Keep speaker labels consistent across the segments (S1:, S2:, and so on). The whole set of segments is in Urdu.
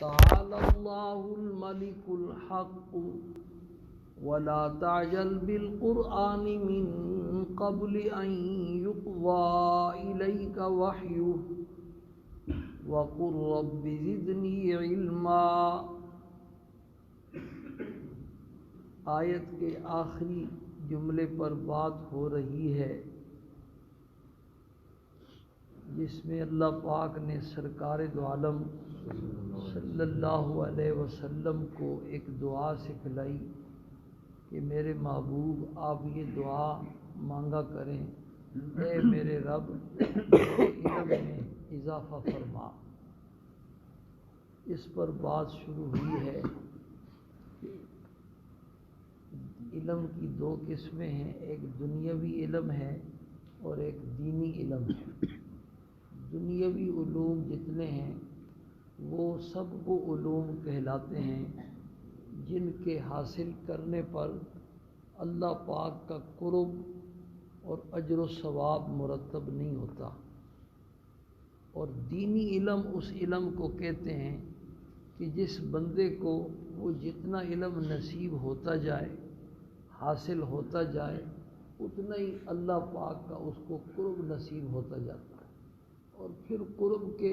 S1: تعالى الله الملك الحق ولا تعجل بالقرآن من قبل أن يقضى إليك وحيه وقل رب زدني علما۔ آیت کے آخری جملے پر بات ہو رہی ہے جس میں اللہ پاک نے سرکار دو عالم صلی اللہ علیہ وسلم کو ایک دعا سکھلائی کہ میرے محبوب آپ یہ دعا مانگا کریں، اے میرے رب علم میں اضافہ فرما۔ اس پر بات شروع ہوئی ہے کہ علم کی دو قسمیں ہیں، ایک دنیاوی علم ہے اور ایک دینی علم ہے۔ دنیاوی علوم جتنے ہیں وہ سب وہ علوم کہلاتے ہیں جن کے حاصل کرنے پر اللہ پاک کا قرب اور اجر و ثواب مرتب نہیں ہوتا، اور دینی علم اس علم کو کہتے ہیں کہ جس بندے کو وہ جتنا علم نصیب ہوتا جائے، حاصل ہوتا جائے، اتنا ہی اللہ پاک کا اس کو قرب نصیب ہوتا جاتا ہے، اور پھر قرب کے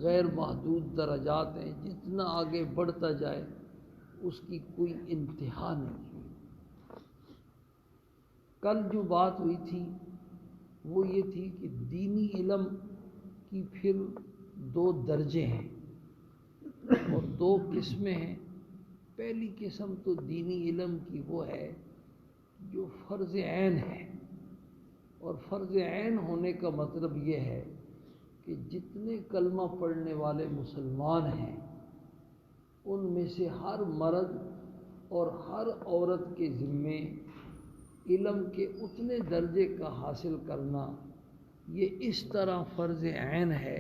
S1: غیر محدود درجات ہیں، جتنا آگے بڑھتا جائے اس کی کوئی انتہا نہیں ہے۔ کل جو بات ہوئی تھی وہ یہ تھی کہ دینی علم کی پھر دو درجے ہیں اور دو قسمیں ہیں۔ پہلی قسم تو دینی علم کی وہ ہے جو فرض عین ہے، اور فرض عین ہونے کا مطلب یہ ہے کہ جتنے کلمہ پڑھنے والے مسلمان ہیں ان میں سے ہر مرد اور ہر عورت کے ذمے علم کے اتنے درجے کا حاصل کرنا یہ اس طرح فرض عین ہے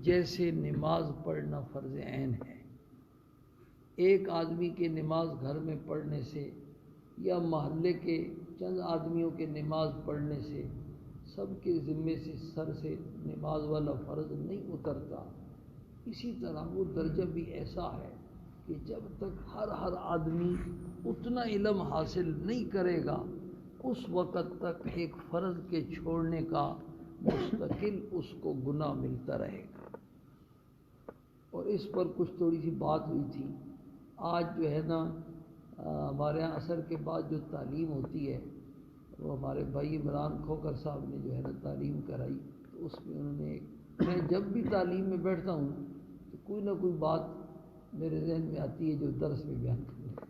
S1: جیسے نماز پڑھنا فرض عین ہے۔ ایک آدمی کے نماز گھر میں پڑھنے سے یا محلے کے چند آدمیوں کے نماز پڑھنے سے سب کے ذمے سے سر سے نماز والا فرض نہیں اترتا۔ اسی طرح وہ درجہ بھی ایسا ہے کہ جب تک ہر آدمی اتنا علم حاصل نہیں کرے گا اس وقت تک ایک فرض کے چھوڑنے کا مستقل اس کو گناہ ملتا رہے گا۔ اور اس پر کچھ تھوڑی سی بات ہوئی تھی۔ آج جو ہے نا ہمارے یہاں عصر کے بعد جو تعلیم ہوتی ہے وہ ہمارے بھائی عمران کھوکر صاحب نے جو ہے نا تعلیم کرائی، تو اس میں انہوں نے میں جب بھی تعلیم میں بیٹھتا ہوں تو کوئی نہ کوئی بات میرے ذہن میں آتی ہے جو درس میں بیان کروں،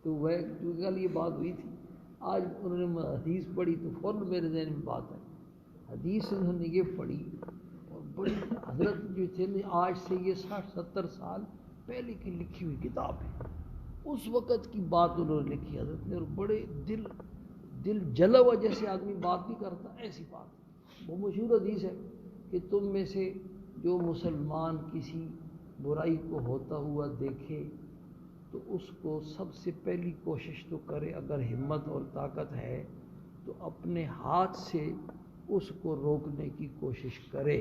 S1: تو وہ کیونکہ کل یہ بات ہوئی تھی، آج انہوں نے حدیث پڑھی تو فوراً میرے ذہن میں بات آئی۔ حدیث انہوں نے یہ پڑھی اور بڑی حضرت جو تھے آج سے یہ 60-70 سال پہلے کی لکھی ہوئی کتاب ہے، اس وقت کی بات انہوں نے لکھی حضرت نے، اور بڑے دل جلا ہوا جیسے آدمی بات نہیں کرتا ایسی بات۔ وہ مشہور حدیث ہے کہ تم میں سے جو مسلمان کسی برائی کو ہوتا ہوا دیکھے تو اس کو سب سے پہلی کوشش تو کرے، اگر ہمت اور طاقت ہے تو اپنے ہاتھ سے اس کو روکنے کی کوشش کرے،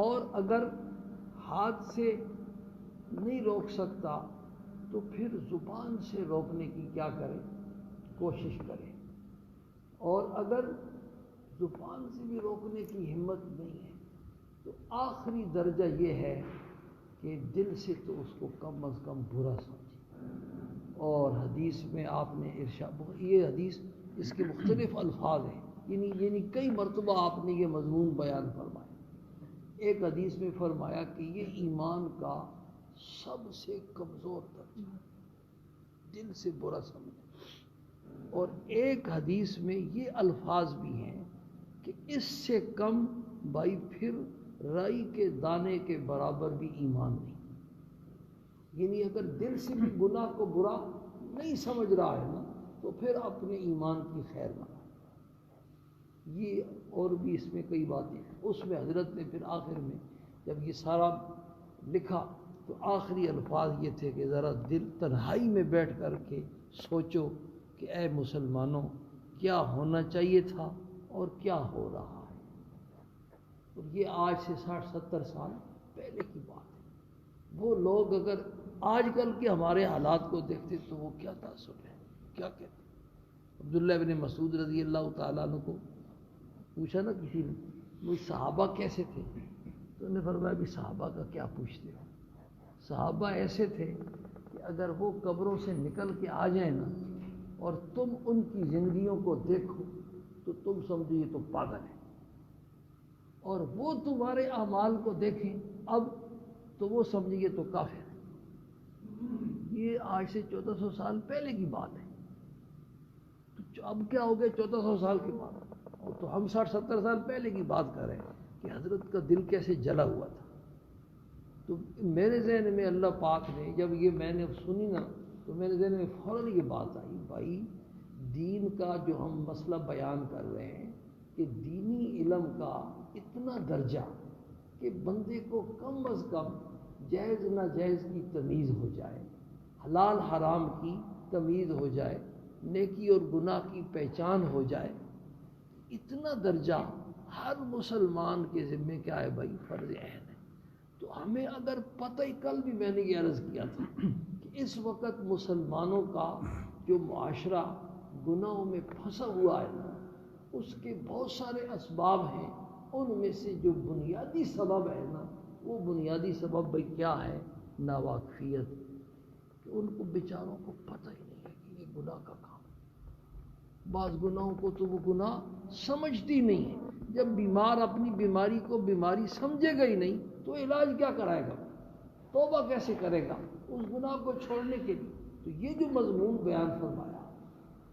S1: اور اگر ہاتھ سے نہیں روک سکتا تو پھر زبان سے روکنے کی کیا کرے، کوشش کرے، اور اگر زبان سے بھی روکنے کی ہمت نہیں ہے تو آخری درجہ یہ ہے کہ دل سے تو اس کو کم از کم برا سمجھے۔ اور حدیث میں آپ نے ارشاد، یہ حدیث اس کے مختلف الفاظ ہیں، یعنی کئی مرتبہ آپ نے یہ مضمون بیان فرمایا۔ ایک حدیث میں فرمایا کہ یہ ایمان کا سب سے کمزور درجہ ہے، دل سے برا سمجھے، اور ایک حدیث میں یہ الفاظ بھی ہیں کہ اس سے کم بھائی پھر رائی کے دانے کے برابر بھی ایمان نہیں، یعنی اگر دل سے بھی گناہ کو برا نہیں سمجھ رہا ہے نا تو پھر اپنے ایمان کی خیر منا۔ یہ اور بھی اس میں کئی باتیں ہیں۔ اس میں حضرت نے پھر آخر میں جب یہ سارا لکھا تو آخری الفاظ یہ تھے کہ ذرا دل تنہائی میں بیٹھ کر کے سوچو کہ اے مسلمانوں کیا ہونا چاہیے تھا اور کیا ہو رہا ہے، اور یہ آج سے 60-70 سال پہلے کی بات ہے۔ وہ لوگ اگر آج کل کے ہمارے حالات کو دیکھتے تو وہ کیا تاثر ہے، کیا کہتے؟ عبداللہ بن مسعود رضی اللہ تعالیٰ عنہ کو پوچھا نا کسی نے وہ صحابہ کیسے تھے، تو انہوں نے فرمایا بھی صحابہ کا کیا پوچھتے ہو، صحابہ ایسے تھے کہ اگر وہ قبروں سے نکل کے آ جائیں نا اور تم ان کی زندگیوں کو دیکھو تو تم سمجھو یہ تو پاگل ہے، اور وہ تمہارے اعمال کو دیکھیں اب تو وہ سمجھیں یہ تو کافر ہے۔ یہ آج سے 1400 سال پہلے کی بات ہے، تو اب کیا ہو گیا 1400 سال کے بعد، وہ تو ہم 60-70 سال پہلے کی بات کر رہے ہیں کہ حضرت کا دل کیسے جلا ہوا تھا۔ تو میرے ذہن میں اللہ پاک نے جب یہ میں نے سنی نا تو میرے ذہن میں فوراً یہ بات آئی، بھائی دین کا جو ہم مسئلہ بیان کر رہے ہیں کہ دینی علم کا اتنا درجہ کہ بندے کو کم از کم جائز ناجائز کی تمیز ہو جائے، حلال حرام کی تمیز ہو جائے، نیکی اور گناہ کی پہچان ہو جائے، اتنا درجہ ہر مسلمان کے ذمہ کیا ہے بھائی، فرض عین ہے۔ تو ہمیں اگر پتہ ہی، کل بھی میں نے یہ عرض کیا تھا کہ اس وقت مسلمانوں کا جو معاشرہ گناہوں میں پھنسا ہوا ہے نا، اس کے بہت سارے اسباب ہیں، ان میں سے جو بنیادی سبب ہے نا، وہ بنیادی سبب بھائی کیا ہے، ناواقفیت، کہ ان کو بیچاروں کو پتہ ہی نہیں ہے کہ یہ گناہ کا کام ہے۔ بعض گناہوں کو تو وہ گناہ سمجھتی نہیں ہے، جب بیمار اپنی بیماری کو بیماری سمجھے گا ہی نہیں تو علاج کیا کرائے گا، توبہ کیسے کرے گا اس گناہ کو چھوڑنے کے لیے۔ تو یہ جو مضمون بیان فرمایا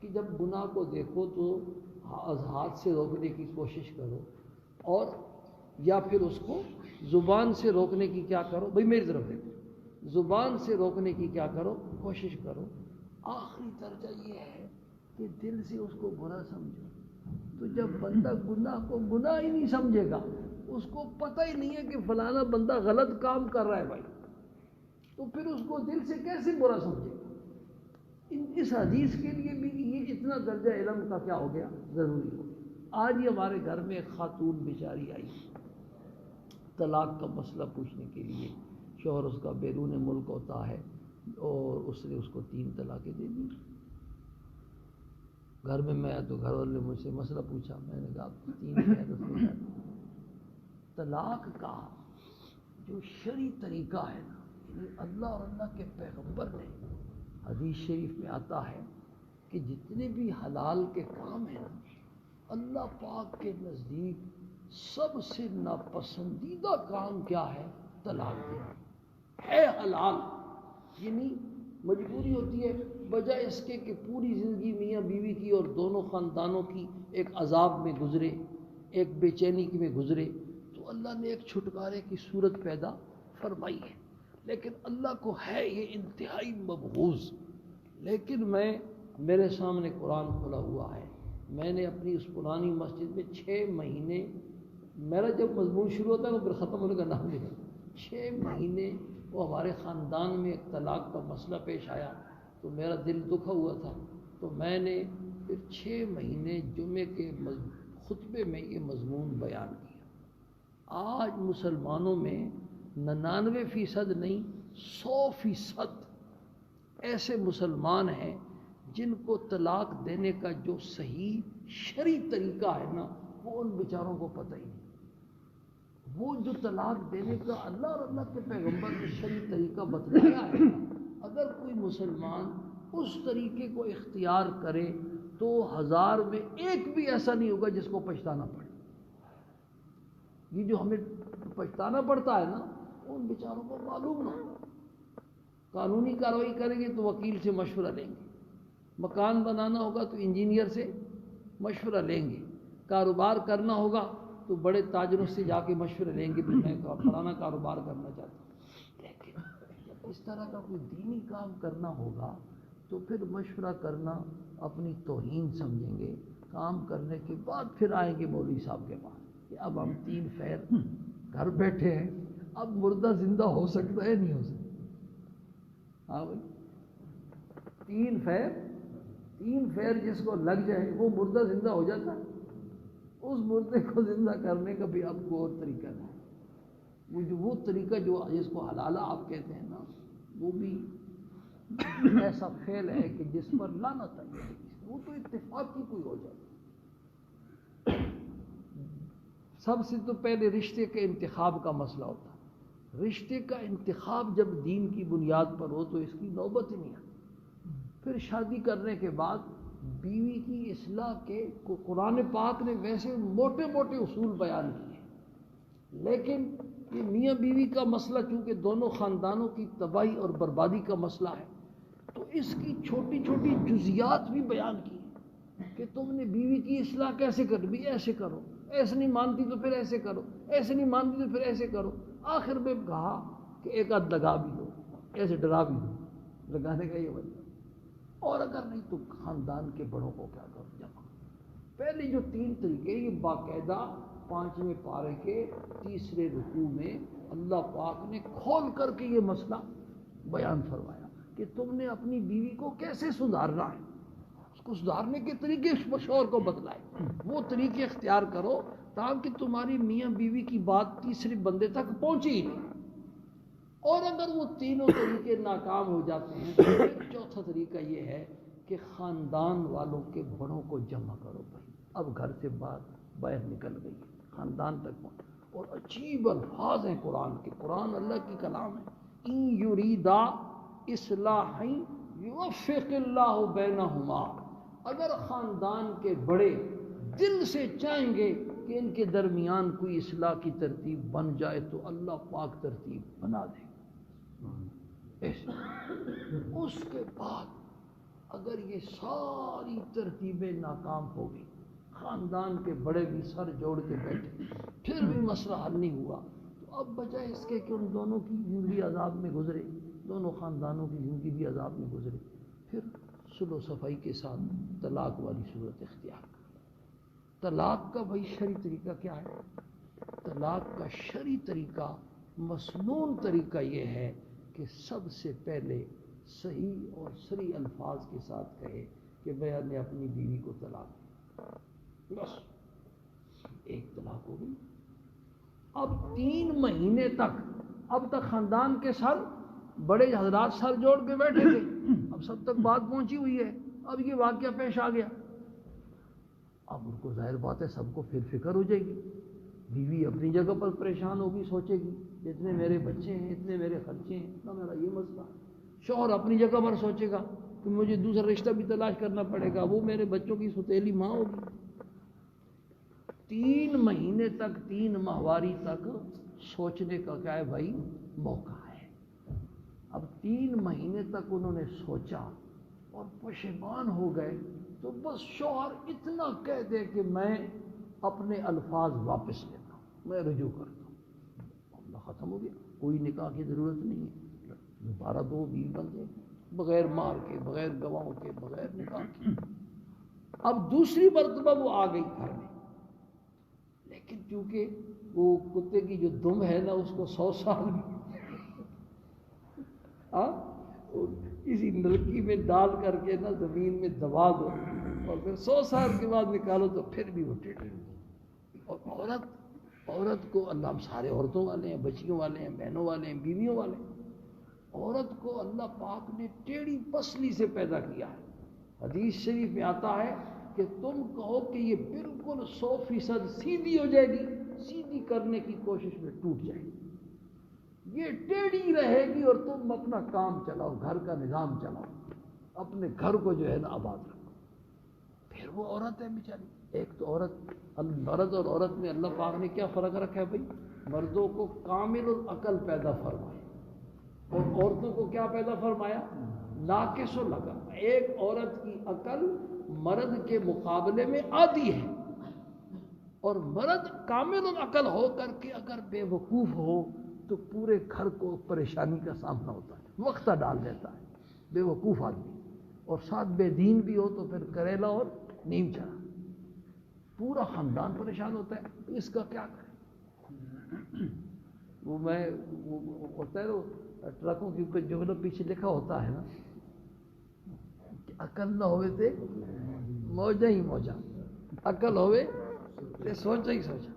S1: کہ جب گناہ کو دیکھو تو ہاتھ سے روکنے کی کوشش کرو، اور یا پھر اس کو زبان سے روکنے کی کیا کرو، بھئی میری طرف دیکھو، زبان سے روکنے کی کیا کرو، کوشش کرو۔ آخری درجہ یہ ہے کہ دل سے اس کو برا سمجھو۔ تو جب بندہ گناہ کو گناہ ہی نہیں سمجھے گا، اس کو پتہ ہی نہیں ہے کہ فلانا بندہ غلط کام کر رہا ہے بھائی، تو پھر اس کو دل سے کیسے برا سمجھے گا۔ اس حدیث کے لیے بھی یہ اتنا درجہ علم کا کیا ہو گیا، ضروری ہو گیا۔ آج ہی ہمارے گھر میں ایک خاتون بیچاری آئی طلاق کا مسئلہ پوچھنے کے لیے، شوہر اس کا بیرون ملک ہوتا ہے اور اس نے اس کو 3 طلاقیں دے دی۔ گھر میں میں تو گھر والے نے مجھ سے مسئلہ پوچھا، میں نے کہا 3 طلاق کا جو شرعی طریقہ ہے نا، یعنی اللہ اور اللہ کے پیغمبر نے، حدیث شریف میں آتا ہے کہ جتنے بھی حلال کے کام ہیں نا، اللہ پاک کے نزدیک سب سے ناپسندیدہ کام کیا ہے، طلاق دینا ہے۔ حلال یعنی مجبوری ہوتی ہے، بجائے اس کے کہ پوری زندگی میاں بیوی کی اور دونوں خاندانوں کی ایک عذاب میں گزرے، ایک بے چینی میں گزرے، تو اللہ نے ایک چھٹکارے کی صورت پیدا فرمائی ہے۔ لیکن اللہ کو ہے یہ انتہائی مبغوض۔ لیکن میرے سامنے قرآن کھلا ہوا ہے، میں نے اپنی اس پرانی مسجد میں 6 مہینے، میرا جب مضمون شروع ہوتا ہے تو پھر ختم ہونے کا نام نہیں ہے، 6 مہینے وہ ہمارے خاندان میں ایک طلاق کا مسئلہ پیش آیا تو میرا دل دکھا ہوا تھا، تو میں نے پھر 6 مہینے جمعے کے خطبے میں یہ مضمون بیان کیا۔ آج مسلمانوں میں 99% نہیں 100% ایسے مسلمان ہیں جن کو طلاق دینے کا جو صحیح شرعی طریقہ ہے نا، وہ ان بیچاروں کو پتہ ہی نہیں۔ وہ جو طلاق دینے کا اللہ اور اللہ کے پیغمبر نے شرعی طریقہ بتلایا ہے، اگر کوئی مسلمان اس طریقے کو اختیار کرے تو 1000 میں 1 بھی ایسا نہیں ہوگا جس کو پچھتانا پڑے۔ یہ جو ہمیں پچھتانا پڑتا ہے نا، ان بیچاروں کو معلوم نہ ہو۔ قانونی کارروائی کریں گے تو وکیل سے مشورہ لیں گے، مکان بنانا ہوگا تو انجینئر سے مشورہ لیں گے، کاروبار کرنا ہوگا تو بڑے تاجروں سے جا کے مشورہ لیں گے، میں فلانا کاروبار کرنا چاہتا ہوں۔ لیکن جب اس طرح کا کوئی دینی کام کرنا ہوگا تو پھر مشورہ کرنا اپنی توہین سمجھیں گے۔ کام کرنے کے بعد پھر آئیں گے مولوی صاحب کے پاس کہ اب ہم 3 فیر گھر بیٹھے ہیں، اب مردہ زندہ ہو سکتا ہے نہیں ہو سکتا؟ ہاں بھائی، 3 فیر جس کو لگ جائے وہ مردہ زندہ ہو جاتا ہے؟ اس مردے کو زندہ کرنے کا بھی اب کوئی اور طریقہ نہیں۔ وہ طریقہ جو جس کو حلالہ آپ کہتے ہیں نا، وہ بھی ایسا فعل ہے کہ جس پر لعنت ہے، وہ تو اتفاق کی کوئی ہو جائے۔ سب سے تو پہلے رشتے کے انتخاب کا مسئلہ ہوتا ہے۔ رشتے کا انتخاب جب دین کی بنیاد پر ہو تو اس کی نوبت ہی نہیں آتی۔ پھر شادی کرنے کے بعد بیوی کی اصلاح کے قرآن پاک نے ویسے موٹے موٹے اصول بیان کیے، لیکن یہ میاں بیوی کا مسئلہ چونکہ دونوں خاندانوں کی تباہی اور بربادی کا مسئلہ ہے، تو اس کی چھوٹی چھوٹی جزیات بھی بیان کی کہ تم نے بیوی کی اصلاح کیسے کرنی، ایسے کرو، ایسے نہیں مانتی تو پھر ایسے کرو، ایسے نہیں مانتی تو پھر ایسے کرو۔ آخر میں کہا کہ ایک آدھ لگا بھی دو، ایسے ڈرا بھی دو، لگانے کا یہ وجہ، اور اگر نہیں تو خاندان کے بڑوں کو کیا کرو، جمع۔ پہلے جو 3 طریقے، یہ باقاعدہ 5ویں پارے کے 3 رکوع میں اللہ پاک نے کھول کر کے یہ مسئلہ بیان فرمایا کہ تم نے اپنی بیوی کو کیسے سدھارنا ہے، اس کو سدھارنے کے طریقے شوہر کو بتلائے، وہ طریقے اختیار کرو تاکہ تمہاری میاں بیوی کی بات تیسرے بندے تک پہنچی ہی نہیں۔ اور اگر وہ تینوں طریقے ناکام ہو جاتے ہیں تو چوتھا طریقہ یہ ہے کہ خاندان والوں کے بڑوں کو جمع کرو۔ بھائی اب گھر سے باہر نکل گئی، خاندان تک پہنچ، اور عجیب الفاظ ہیں قرآن کے، قرآن اللہ کی کلام ہے۔ ان یریدا اصلاحا یوفق اللہ بینہما، اگر خاندان کے بڑے دل سے چاہیں گے کہ ان کے درمیان کوئی اصلاح کی ترتیب بن جائے تو اللہ پاک ترتیب بنا دے۔ اس کے بعد اگر یہ ساری ترتیبیں ناکام ہو گئی، خاندان کے بڑے بھی سر جوڑ کے بیٹھے، پھر بھی مسئلہ حل نہیں ہوا، تو اب بجائے اس کے کہ ان دونوں کی زندگی عذاب میں گزرے، دونوں خاندانوں کی زندگی بھی عذاب میں گزرے، پھر صلح و صفائی کے ساتھ طلاق والی صورت اختیار کر۔ طلاق کا بھائی شرعی طریقہ کیا ہے؟ طلاق کا شرعی طریقہ، مسنون طریقہ یہ ہے کہ سب سے پہلے صحیح اور صریح الفاظ کے ساتھ کہے کہ میں نے اپنی بیوی کو طلاق دی، بس ایک طلاق ہو گئی۔ اب 3 مہینے تک، اب تک خاندان کے سر بڑے حضرات سر جوڑ کے بیٹھے تھے، اب سب تک بات پہنچی ہوئی ہے، اب یہ واقعہ پیش آ گیا، اب ان کو ظاہر بات ہے سب کو پھر فکر ہو جائے گی، بیوی اپنی جگہ پر پریشان ہوگی، سوچے گی اتنے میرے بچے ہیں، اتنے میرے خرچے ہیں، اتنا میرا یہ مسئلہ۔ شوہر اپنی جگہ پر سوچے گا کہ مجھے دوسرا رشتہ بھی تلاش کرنا پڑے گا، وہ میرے بچوں کی ستیلی ماں ہوگی۔ 3 مہینے تک، 3 ماہواری تک سوچنے کا کیا ہے بھائی، موقع ہے۔ اب 3 مہینے تک انہوں نے سوچا اور پشیمان ہو گئے، تو بس شوہر اتنا کہہ دے کہ میں اپنے الفاظ واپس لیتا ہوں، میں رجوع کرتا ہوں، معاملہ ختم ہو گیا، کوئی نکاح کی ضرورت نہیں ہے، دوبارہ 2 بیوی بن جائے، بغیر مہر کے، بغیر گواہوں کے، بغیر نکاح کے۔ اب دوسری مرتبہ وہ آ گئی گھر میں، لیکن چونکہ وہ کتے کی جو دم ہے نا، اس کو 100 سال اسی نلکی میں ڈال کر کے نا زمین میں دبا دو اور پھر 100 سال کے بعد نکالو تو پھر بھی وہ ٹیڑھی ہوگی۔ اور عورت کو، اللہ ہم سارے عورتوں والے ہیں، بچیوں والے ہیں، بہنوں والے ہیں، بیویوں والے ہیں، عورت کو اللہ پاک نے ٹیڑھی پسلی سے پیدا کیا ہے۔ حدیث شریف میں آتا ہے کہ تم کہو کہ یہ بالکل 100% سیدھی ہو جائے گی، سیدھی کرنے کی کوشش میں ٹوٹ جائے گی، یہ ٹیڑھی رہے گی، اور تم اپنا کام چلاؤ، گھر کا نظام چلاؤ، اپنے گھر کو جو ہے نا آباد رکھو۔ پھر وہ عورت ہے بیچاری، ایک تو عورت، مرد اور عورت میں اللہ پاک نے کیا فرق رکھا ہے بھائی؟ مردوں کو کامل العقل پیدا فرمایا اور عورتوں کو کیا پیدا فرمایا؟ ناقص العقل۔ ایک عورت کی عقل مرد کے مقابلے میں آدھی ہے، اور مرد کامل العقل ہو کر کے اگر بے وقوف ہو تو پورے گھر کو پریشانی کا سامنا ہوتا ہے، وقتہ ڈال دیتا ہے بے وقوف آدمی، اور ساتھ بے دین بھی ہو تو پھر کریلا اور نیم چڑھا، پورا خاندان پریشان ہوتا ہے۔ تو اس کا کیا کرے؟ وہ ہوتا ہے وہ ٹرکوں کے اوپر جو نا پیچھے لکھا ہوتا ہے نا کہ عقل نہ ہوئے تے موجہ ہی موجہ، عقل ہوئے تے سوچا ہی سوچا۔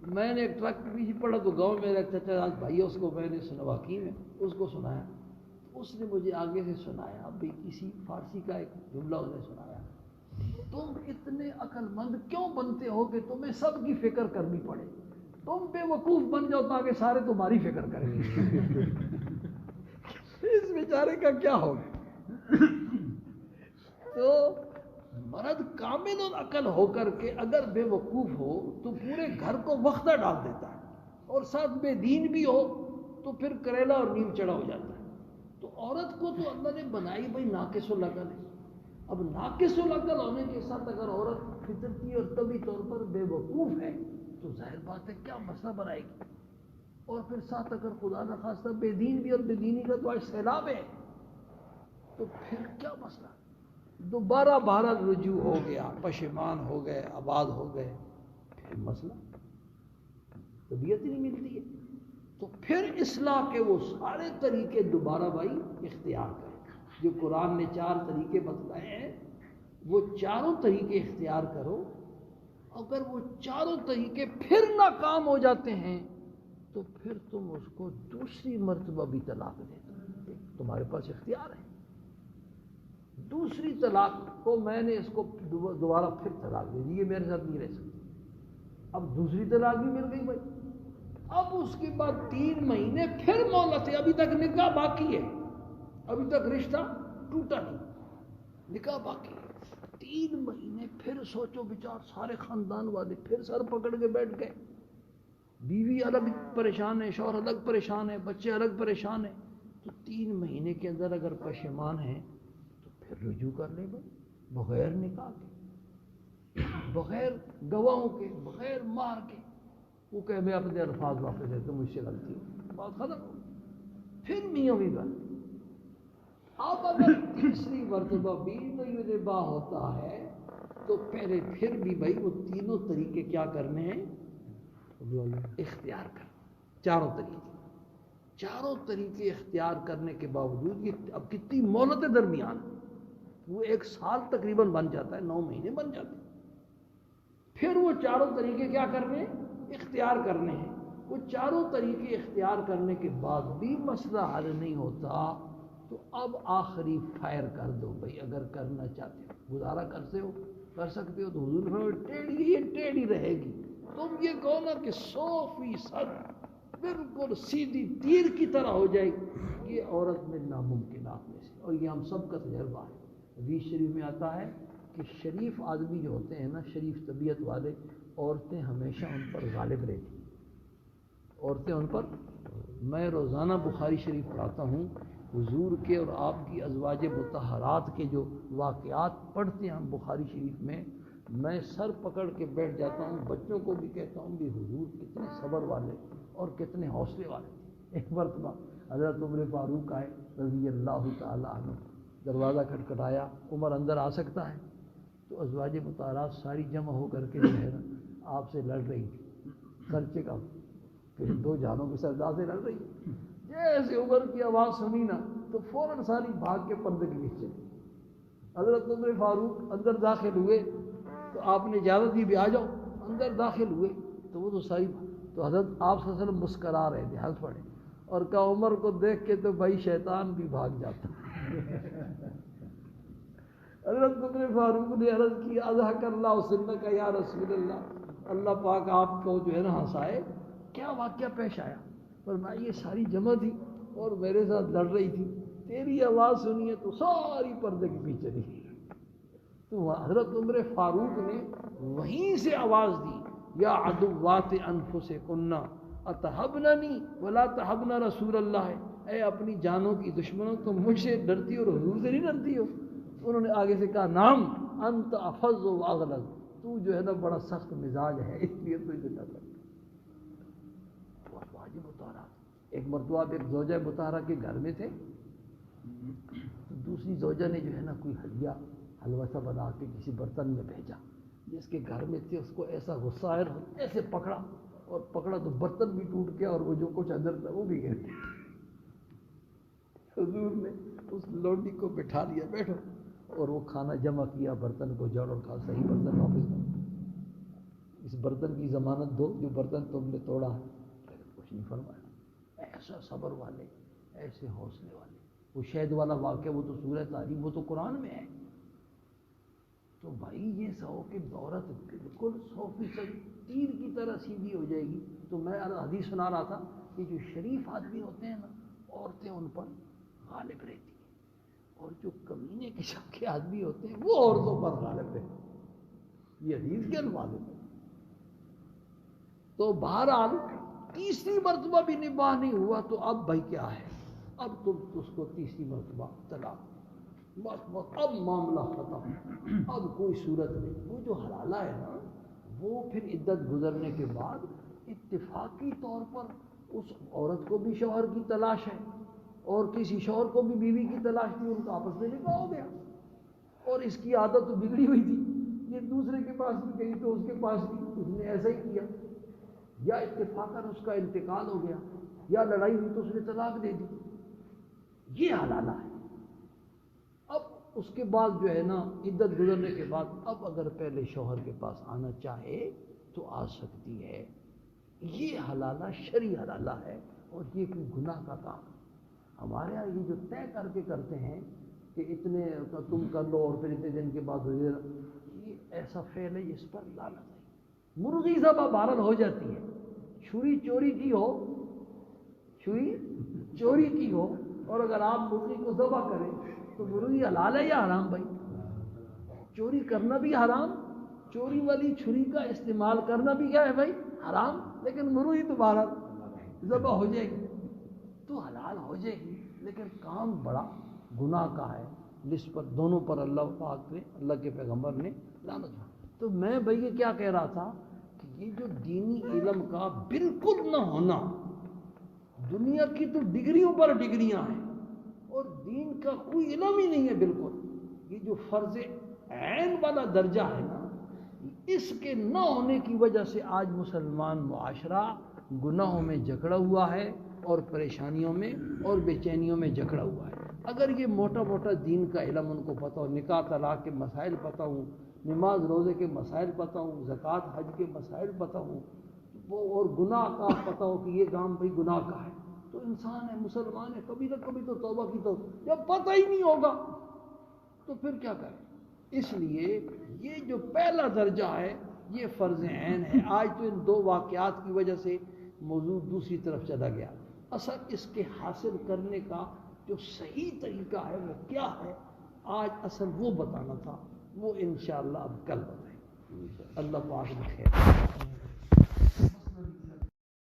S1: میں نے ایک ٹرک کے پیچھے پڑھا تو گاؤں میں میرا چچا آج بھائی ہے، اس کو میں نے سنوا کی میں اس کو سنایا، اس نے مجھے آگے سے سنایا، ابھی کسی فارسی کا ایک جملہ اس نے سنایا، تم اتنے عقل مند کیوں بنتے ہو کہ تمہیں سب کی فکر کرنی پڑے، تم بے وقوف بن جاؤ تاکہ سارے تمہاری فکر کریں۔ اس بیچارے کا کیا ہوگا؟ تو مرد کامل العقل ہو کر کے اگر بے وقوف ہو تو پورے گھر کو وقتہ ڈال دیتا ہے، اور ساتھ بے دین بھی ہو تو پھر کریلا اور نیم چڑھا ہو جاتا ہے۔ تو عورت کو تو اللہ نے بنائی بھائی ناقص العقل ہے، اب ناقص العقل ہونے کے ساتھ اگر عورت فطرتی اور طبی طور پر بے وقوف ہے تو ظاہر بات ہے کیا مسئلہ بنائے گی، اور پھر ساتھ اگر خدا نخواستہ بے دین بھی، اور بے دینی کا تو آج سیلاب ہے، تو پھر کیا مسئلہ؟ دوبارہ بہرحال رجوع ہو گیا، پشیمان ہو گئے، آباد ہو گئے، پھر مسئلہ طبیعت ہی نہیں ملتی ہے، تو پھر اصلاح کے وہ سارے طریقے دوبارہ بھائی اختیار کریں۔ جو قرآن نے 4 طریقے بتلائے ہیں وہ چاروں طریقے اختیار کرو، اگر وہ چاروں طریقے پھر ناکام ہو جاتے ہیں تو پھر تم اس کو دوسری مرتبہ بھی طلاق دے دو، تمہارے پاس اختیار ہے۔ دوسری طلاق کو میں نے اس کو دوبارہ پھر طلاق دے دی، یہ میرے ساتھ نہیں رہ سکتی، اب دوسری طلاق بھی مل گئی بھائی، اب اس کے بعد 3 مہینے پھر مہلت ہے، ابھی تک نکاح باقی ہے، ابھی تک رشتہ ٹوٹا نہیں، نکاح باقی ہے، 3 مہینے پھر سوچو بیچار سارے خاندان والے پھر سر پکڑ کے بیٹھ گئے، بیوی الگ پریشان ہے، شوہر الگ پریشان ہے، بچے الگ پریشان ہیں، تو 3 مہینے کے اندر اگر پشیمان ہیں تو پھر رجوع کر لیں بھائی، بغیر نکاح کے، بغیر گواہوں کے، بغیر مہر کے، وہ کہ میں اپنے الفاظ واپس لیتا ہوں، مجھ سے غلطی ہو، بات ختم ہو، پھر میاں بھی بات۔ اب اگر تیسری مرتبہ بھی نباہ ہوتا ہے تو پہلے پھر بھی بھائی وہ تینوں طریقے کیا کرنے ہیں؟ اختیار کرنے، چاروں طریقے اختیار کرنے کے باوجود یہ اب کتنی مہلت درمیان، وہ 1 سال تقریباً بن جاتا ہے، 9 مہینے بن جاتے ہیں، پھر وہ چاروں طریقے کیا کرنے ہیں؟ اختیار کرنے ہیں۔ وہ چاروں طریقے اختیار کرنے کے بعد بھی مسئلہ حل نہیں ہوتا تو اب آخری فائر کر دو بھائی، اگر کرنا چاہتے ہو، گزارا کر سکتے ہو تو حضور فرماتے یہ ٹیڑھی رہے گی، تم یہ کہو نا کہ 100% بالکل سیدھی تیر کی طرح ہو جائے گی، یہ عورت میں ناممکنات میں سے، اور یہ ہم سب کا تجربہ ہے۔ حدیث شریف میں آتا ہے کہ شریف آدمی جو ہوتے ہیں نا، شریف طبیعت والے، عورتیں ہمیشہ ان پر غالب رہتی، عورتیں ان پر، میں روزانہ بخاری شریف پڑھاتا ہوں، حضور کے اور آپ کی ازواج مطہرات کے جو واقعات پڑھتے ہیں ہم بخاری شریف میں سر پکڑ کے بیٹھ جاتا ہوں، بچوں کو بھی کہتا ہوں کہ حضور کتنے صبر والے اور کتنے حوصلے والے۔ ایک مرتبہ حضرت عمر فاروق آئے رضی اللہ تعالی عنہ، دروازہ کھٹکھٹایا، عمر اندر آ سکتا ہے؟ تو ازواج مطہرات ساری جمع ہو کر کے جو ہے نا آپ سے لڑ رہی تھی، خرچے کا پھر 2 جانوں کے سردار سے لڑ رہی ہے، جیسے عمر کی آواز سنی نا تو فوراً ساری بھاگ کے پردے کے نیچے، حضرت عمر فاروق اندر داخل ہوئے تو آپ نے اجازت دی بھی آ جاؤ، اندر داخل ہوئے تو وہ تو ساری، تو حضرت آپ صلی اللہ علیہ وسلم مسکرا رہے تھے، ہنس پڑے اور کہا عمر کو دیکھ کے تو بھائی شیطان بھی بھاگ جاتا۔ حضرت عمر فاروق نے عرض کی اضحک اللہ سنک یا رسول اللہ، اللہ پاک آپ کو جو ہے نا ہنسائے، کیا واقعہ پیش آیا؟ فرمایا یہ ساری جمع تھی اور میرے ساتھ لڑ رہی تھی، تیری آواز سنی ہے تو ساری پردے کے پیچھے رہی، تو حضرت عمر فاروق نے وہیں سے آواز دی، یا عدوات انفسکن اتحبننی ولا تحبن رسول اللہ، اے اپنی جانوں کی دشمنوں تم مجھ سے ڈرتی ہو اور حضور سے نہیں ڈرتی ہو؟ انہوں نے آگے سے کہا نعم انت افظ و اغلظ، تو جو ہے نا بڑا سخت مزاج ہے اس لیے تو اسے ڈر لگتا۔ تو ازواج مطہرات، ایک مرتبہ آپ ایک زوجہ مطہرہ کے گھر میں تھے تو دوسری زوجہ نے جو ہے نا کوئی حلوہ سا بنا کے کسی برتن میں بھیجا، جس کے گھر میں تھے اس کو ایسا غصہ آیا، ایسے پکڑا تو برتن بھی ٹوٹ گیا اور وہ جو کچھ اندر تھا وہ بھی گر گیا۔ حضور نے اس لوڈی کو بٹھا لیا، بیٹھو، اور وہ کھانا جمع کیا، برتن کو جوڑ اور کھا، صحیح برتن واپس کرو۔ اس برتن کی ضمانت دو جو برتن تم نے توڑا ہے. کچھ نہیں فرمایا. ایسا صبر والے، ایسے حوصلے والے. وہ شہد والا واقعہ وہ تو سورہ تحریم، وہ تو قرآن میں ہے. تو بھائی یہ سو کہ عورت بالکل 100% تیر کی طرح سیدھی ہو جائے گی. تو میں حدیث سنا رہا تھا کہ جو شریف آدمی ہوتے ہیں نا، عورتیں ان پر غالب رہتی ہیں، اور جو کمینے قسم کے آدمی ہوتے ہیں وہ عورتوں پر غالب رہتے ہیں. یہ حدیث کے الفاظ ہیں. تو بہرحال تیسری مرتبہ بھی نباہ نہیں ہوا تو اب بھائی کیا ہے؟ اب تم اس کو تیسری مرتبہ طلاق، بس اب معاملہ ختم. اب کوئی صورت نہیں. وہ جو حلالہ ہے نا، وہ پھر عدت گزرنے کے بعد اتفاقی طور پر اس عورت کو بھی شوہر کی تلاش ہے اور کسی شوہر کو بھی بیوی کی تلاش تھی. ان کا آپس میں نکاح ہو گیا. اور اس کی عادت تو بگڑی ہوئی تھی، یہ دوسرے کے پاس بھی گئی تو اس کے پاس بھی اس نے ایسا ہی کیا. یا اتفاقاً اس کا انتقال ہو گیا، یا لڑائی ہوئی تو اس نے طلاق دے دی. یہ حلالہ ہے. اب اس کے بعد جو ہے نا، عدت گزرنے کے بعد اب اگر پہلے شوہر کے پاس آنا چاہے تو آ سکتی ہے. یہ حلالہ شرعی حلالہ ہے اور یہ کوئی گناہ کا کام. ہمارے یہاں یہ جو طے کر کے کرتے ہیں کہ اتنے کا تم کر لو اور پھر اتنے دن کے بعد ہو جائے، یہ ایسا فعل ہے جس پر لعنت ہے. مرغی ذبح بہرحال ہو جاتی ہے. چھری چوری کی ہو، چھری چوری کی ہو، اور اگر آپ مرغی کو ذبح کریں تو مرغی حلال ہے یا حرام؟ بھائی چوری کرنا بھی حرام، چوری والی چھری کا استعمال کرنا بھی کیا ہے بھائی؟ حرام. لیکن مرغی تو بہرحال ذبح ہو جائے گی تو حلال ہو جائے گی. لیکن کام بڑا گناہ کا ہے، جس پر دونوں پر اللہ پاک نے، اللہ کے پیغمبر نے لعنت. تو میں بھائی یہ کیا کہہ رہا تھا کہ یہ جو دینی علم کا بالکل نہ ہونا، دنیا کی تو ڈگریوں پر ڈگریاں ہیں اور دین کا کوئی علم ہی نہیں ہے بالکل. یہ جو فرض عین والا درجہ ہے نا، اس کے نہ ہونے کی وجہ سے آج مسلمان معاشرہ گناہوں میں جکڑا ہوا ہے اور پریشانیوں میں اور بے چینیوں میں جکڑا ہوا ہے. اگر یہ موٹا موٹا دین کا علم ان کو پتہ ہو، نکاح طلاق کے مسائل پتہ ہوں، نماز روزے کے مسائل پتہ ہوں، زکوٰۃ حج کے مسائل پتہ ہوں، وہ اور گناہ کا پتہ ہو کہ یہ کام بھائی گناہ کا ہے، تو انسان ہے، مسلمان ہے، کبھی نہ کبھی تو توبہ کی. تو جب پتہ ہی نہیں ہوگا تو پھر کیا کریں؟ اس لیے یہ جو پہلا درجہ ہے یہ فرض عین ہے. آج تو ان دو واقعات کی وجہ سے موضوع دوسری طرف چلا گیا. اصل اس کے حاصل کرنے کا جو صحیح طریقہ ہے وہ کیا ہے، آج اصل وہ بتانا تھا. وہ انشاءاللہ اب کل بتائیں. اللہ پاک بخیر.